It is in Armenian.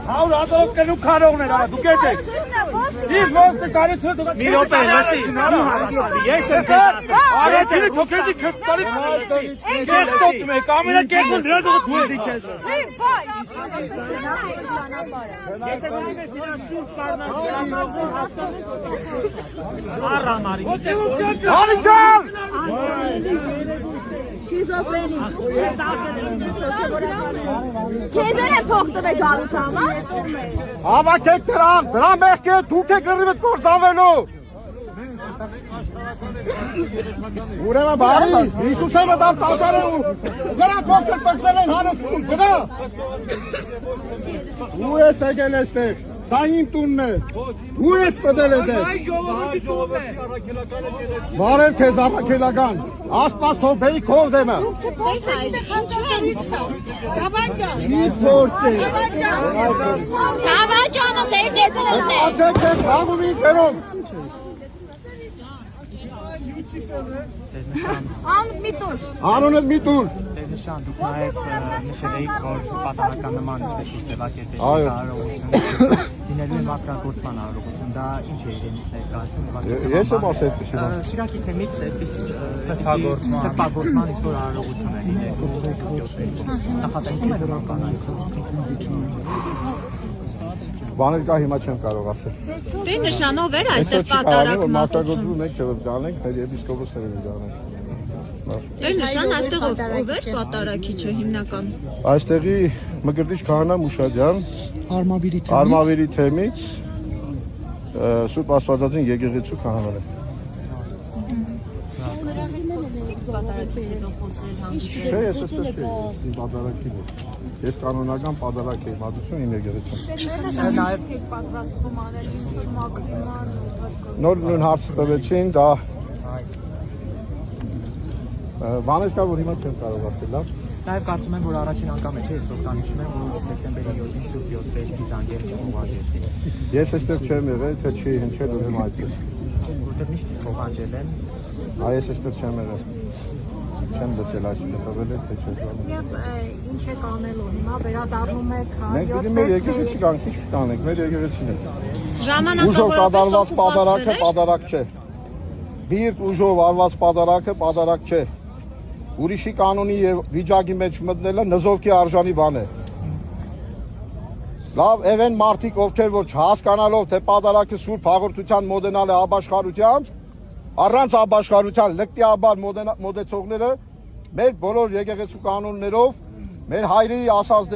100,000 կնու քարողներ արա դուք եք։ Ինչ ոստը կարիցը դուք։ Մի րոպե, լսի։ Ես եմ ձեզ ասում։ Արեցի թոքեցի քրտարի։ Կեստոտ մեկ ամենա կերտուն դրա դուք դուզի չես։ Եթե գնում ես իրան շուշ կարնան դրանով հաստատ։ Արամարի։ Անիցան։ Քեզեր է փող տվեք գալուց համար։ Հավաքեք դրան մեղք է դուք եք ռիվետ կործանվելու։ Ուրեմն բարի, Հիսուսը մտավ տակարելու, գրա փոխտեք պրծել են հանս տուս, գրա։ Ու ես եկել եստեղ, սա իմ տունն է, ու ես պդել է դեր։ Բարև կեզ ապակելական, ասպաս թոբեի քով դեմը։ Չի փորձ է։ Հավաջանը ձեր դեզելն է։ Աչեք եք հաղում ինձ երով։ Անուտ մի տուր։ Անունդ մի տուր։ Նշան դուք նաև նշել եք, որ պատահական նման ինչպես ձևակերպեցիք արարողություն, լինելու է մասնագործման արարողություն, դա ինչ է իրենից ներկայացնում։ Ես եմ ասել այդպիսի բան։ Շիրակի թեմից սրբագործման ինչ-որ արարողություն է լինելու նախատեսվում է նման բան այսօր։ Բաներ կա հիմա չեմ կարող ասել։ Դե նշանով էր այստեղ պատարակ մարտագործում եք չէ որ դանենք, մեր եպիսկոպոսները դանենք։ Դե նշան այստեղ ով էր պատարակիչը հիմնական։ Այստեղի Մկրտիչ Քահանա Մուշադյան Արմավիրի թեմից Սուրբ Աստվածածին եկեղեցու քահանան է։ Պատարակից հետո խոսել հանդիպել։ Չէ, ես այստեղ չէի, պատարակին եմ։ Ես կանոնական պատարակ եմ մատուցում իմ եկեղեցում։ Նաև պատրաստվում անել մակրման։ Նոր նույն հարցը տվեցին, դա բաներ կա, որ հիմա չեմ կարող ասել, լավ։ Նաև կարծում եմ, որ առաջին անգամ է, չէ, ես օգտանիշում եմ, որ դեկտեմբերի 7-ին Սուրբ 7 վերջի զանգերը չփոխանցեցին։ Ես այստեղ չեմ եղել, թե չի հնչել ուրեմն այդպես։ Որտեղ միշտ փոխանցել են։ Ես այստեղ չեմ եղել։ Չեմ լսել այսինքն տվել է, թե չէ։ Եվ ինչ եք անելու հիմա վերադառնում եք Մենք դիտի մեր եկեղեցի կանք, ինչ կանենք, մեր եկեղեցին է։ Ժամանակավորապես Ուժով կատարված պատարակը պատարակ չէ։ Բիրտ ուժով արված պատարակը պատարակ չէ։ Ուրիշի կանոնի եւ վիճակի մեջ մտնելը նզովքի արժանի բան է։ Լավ, են մարդիկ ովքեր որ չհասկանալով թե պատարակը սուրբ հաղորդության մոդենալ է աբաշխարությամբ, առանց աբաշխարության լկտիաբար մոդեցողները մեր բոլոր եկեղեցու կանոններով մեր հայրերի ասած